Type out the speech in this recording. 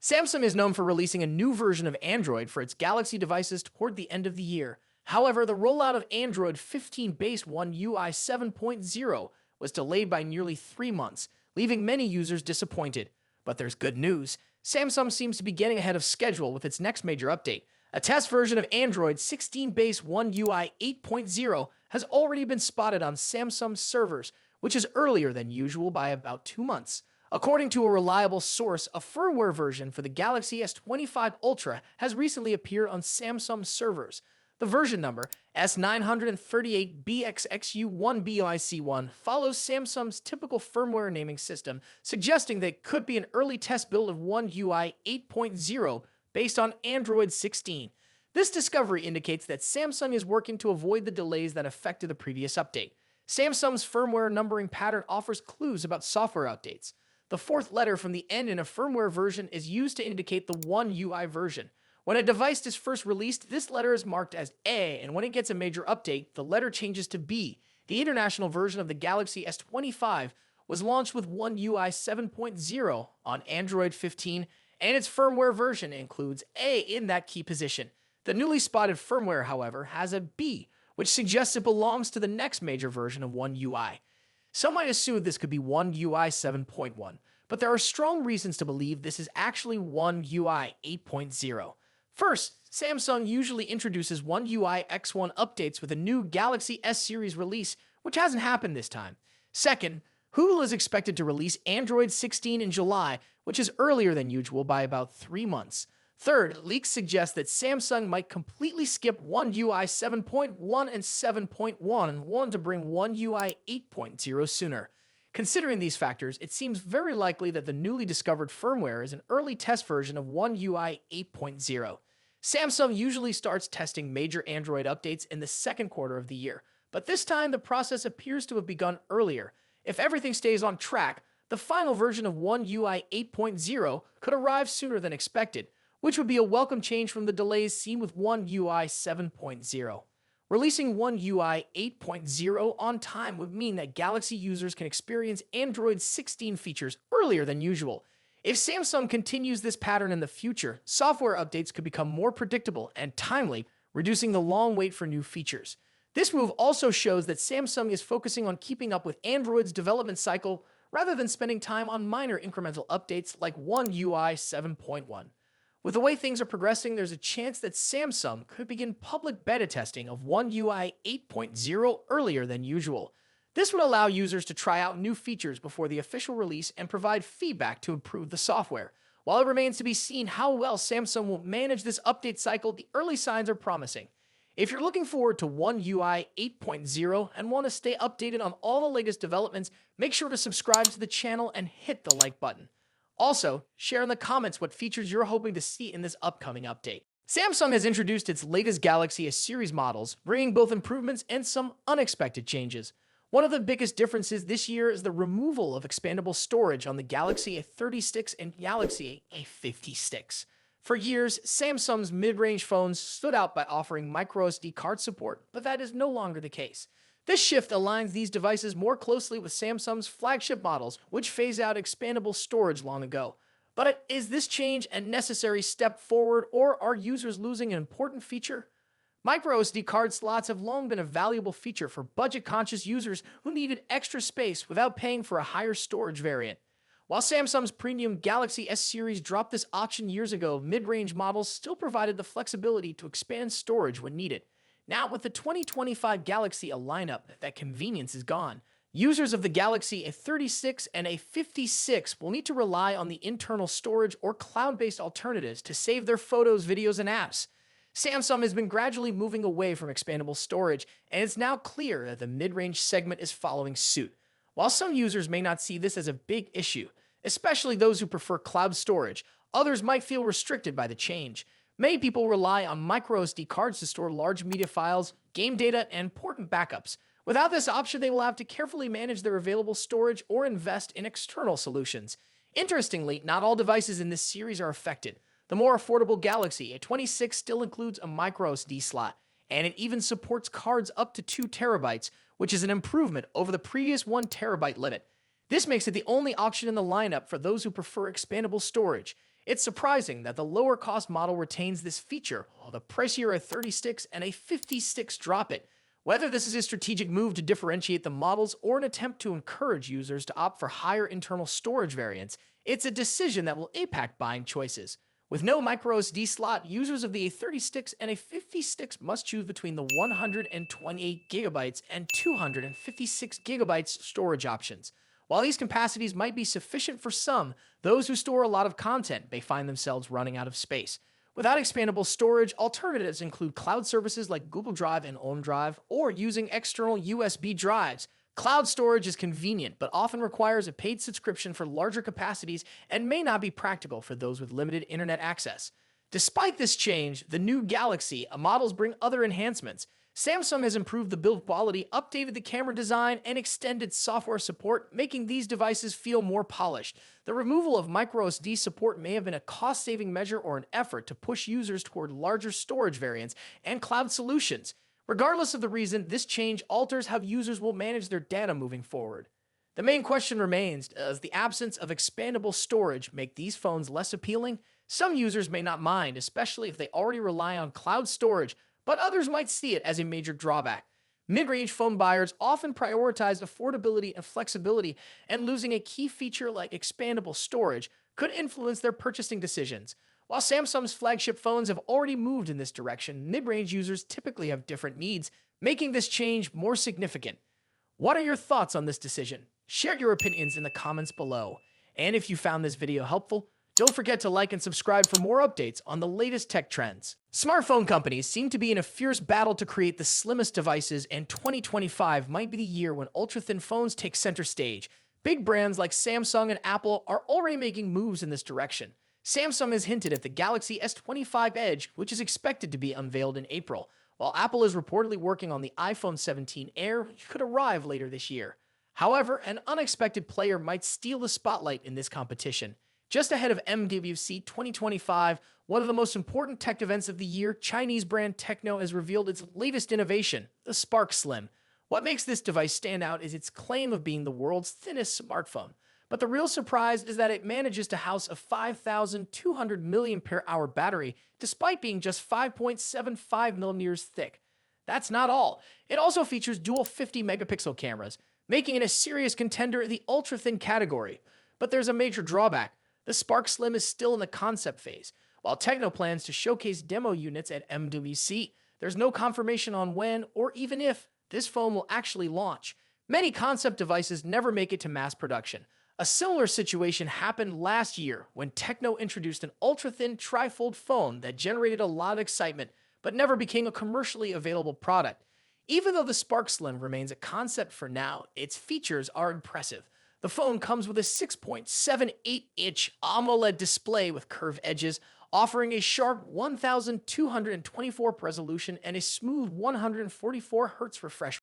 Samsung is known for releasing a new version of Android for its Galaxy devices toward the end of the year. However, the rollout of Android 15 based One UI 7.0 was delayed by nearly 3 months, leaving many users disappointed. But there's good news. Samsung seems to be getting ahead of schedule with its next major update. A test version of Android 16 based One UI 8.0 has already been spotted on Samsung servers, which is earlier than usual by about 2 months. According to a reliable source, a firmware version for the Galaxy S25 Ultra has recently appeared on Samsung servers. The version number, S938BXXU1BIC1, follows Samsung's typical firmware naming system, suggesting that it could be an early test build of One UI 8.0 based on Android 16. This discovery indicates that Samsung is working to avoid the delays that affected the previous update. Samsung's firmware numbering pattern offers clues about software updates. The fourth letter from the end in a firmware version is used to indicate the One UI version. When a device is first released, this letter is marked as A, and when it gets a major update, the letter changes to B. The international version of the Galaxy S25 was launched with One UI 7.0 on Android 15, and its firmware version includes A in that key position. The newly spotted firmware, however, has a B, which suggests it belongs to the next major version of One UI. Some might assume this could be One UI 7.1, but there are strong reasons to believe this is actually One UI 8.0. First, Samsung usually introduces One UI X1 updates with a new Galaxy S series release, which hasn't happened this time. Second, Google is expected to release Android 16 in July, which is earlier than usual by about 3 months. Third, leaks suggest that Samsung might completely skip One UI 7.1 and 7.1 and want to bring One UI 8.0 sooner. Considering these factors, it seems very likely that the newly discovered firmware is an early test version of One UI 8.0. Samsung usually starts testing major Android updates in the second quarter of the year, but this time the process appears to have begun earlier. If everything stays on track, the final version of One UI 8.0 could arrive sooner than expected, which would be a welcome change from the delays seen with One UI 7.0. Releasing One UI 8.0 on time would mean that Galaxy users can experience Android 16 features earlier than usual. If Samsung continues this pattern in the future, software updates could become more predictable and timely, reducing the long wait for new features. This move also shows that Samsung is focusing on keeping up with Android's development cycle rather than spending time on minor incremental updates like One UI 7.1. With the way things are progressing, there's a chance that Samsung could begin public beta testing of One UI 8.0 earlier than usual. This would allow users to try out new features before the official release and provide feedback to improve the software. While it remains to be seen how well Samsung will manage this update cycle, the early signs are promising. If you're looking forward to One UI 8.0 and want to stay updated on all the latest developments, make sure to subscribe to the channel and hit the like button. Also, share in the comments what features you're hoping to see in this upcoming update. Samsung has introduced its latest Galaxy S series models, bringing both improvements and some unexpected changes. One of the biggest differences this year is the removal of expandable storage on the Galaxy A36 and Galaxy A50 For years, Samsung's mid-range phones stood out by offering microSD card support, but that is no longer the case. This shift aligns these devices more closely with Samsung's flagship models, which phased out expandable storage long ago. But is this change a necessary step forward, or are users losing an important feature? MicroSD card slots have long been a valuable feature for budget-conscious users who needed extra space without paying for a higher storage variant. While Samsung's premium Galaxy S series dropped this option years ago, mid-range models still provided the flexibility to expand storage when needed. Now, with the 2025 Galaxy A lineup, that convenience is gone. Users of the Galaxy A36 and A56 will need to rely on the internal storage or cloud-based alternatives to save their photos, videos, and apps. Samsung has been gradually moving away from expandable storage, and it's now clear that the mid-range segment is following suit. While some users may not see this as a big issue, especially those who prefer cloud storage, others might feel restricted by the change. Many people rely on microSD cards to store large media files, game data, and important backups. Without this option, they will have to carefully manage their available storage or invest in external solutions. Interestingly, not all devices in this series are affected. The more affordable Galaxy A26 still includes a microSD slot, and it even supports cards up to 2 terabytes, which is an improvement over the previous 1 terabyte limit. This makes it the only option in the lineup for those who prefer expandable storage. It's surprising that the lower cost model retains this feature, while the pricier A30 and A50 drop it. Whether this is a strategic move to differentiate the models or an attempt to encourage users to opt for higher internal storage variants, it's a decision that will impact buying choices. With no microSD slot, users of the A30 and A50 must choose between the 128GB and 256GB storage options. While these capacities might be sufficient for some, those who store a lot of content may find themselves running out of space. Without expandable storage, alternatives include cloud services like Google Drive and OneDrive, or using external USB drives. Cloud storage is convenient, but often requires a paid subscription for larger capacities and may not be practical for those with limited internet access. Despite this change, the new Galaxy models bring other enhancements. Samsung has improved the build quality, updated the camera design, and extended software support, making these devices feel more polished. The removal of microSD support may have been a cost-saving measure or an effort to push users toward larger storage variants and cloud solutions. Regardless of the reason, this change alters how users will manage their data moving forward. The main question remains, does the absence of expandable storage make these phones less appealing? Some users may not mind, especially if they already rely on cloud storage, but others might see it as a major drawback. Mid-range phone buyers often prioritize affordability and flexibility, and losing a key feature like expandable storage could influence their purchasing decisions. While Samsung's flagship phones have already moved in this direction, mid-range users typically have different needs, making this change more significant. What are your thoughts on this decision? Share your opinions in the comments below. And if you found this video helpful, don't forget to like and subscribe for more updates on the latest tech trends. Smartphone companies seem to be in a fierce battle to create the slimmest devices, and 2025 might be the year when ultra-thin phones take center stage. Big brands like Samsung and Apple are already making moves in this direction. Samsung has hinted at the Galaxy S25 Edge, which is expected to be unveiled in April, while Apple is reportedly working on the iPhone 17 Air, which could arrive later this year. However, an unexpected player might steal the spotlight in this competition. Just ahead of MWC 2025, one of the most important tech events of the year, Chinese brand Tecno has revealed its latest innovation, the Spark Slim. What makes this device stand out is its claim of being the world's thinnest smartphone. But the real surprise is that it manages to house a 5,200 mAh battery, despite being just 5.75 millimeters thick. That's not all. It also features dual 50-megapixel cameras, making it a serious contender in the ultra-thin category. But there's a major drawback. The Spark Slim is still in the concept phase. While Tecno plans to showcase demo units at MWC, there's no confirmation on when or even if this phone will actually launch. Many concept devices never make it to mass production. A similar situation happened last year when Tecno introduced an ultra-thin trifold phone that generated a lot of excitement but never became a commercially available product. Even though the Spark Slim remains a concept for now, its features are impressive. The phone comes with a 6.78-inch AMOLED display with curved edges, offering a sharp 1224 resolution and a smooth 144 Hz refresh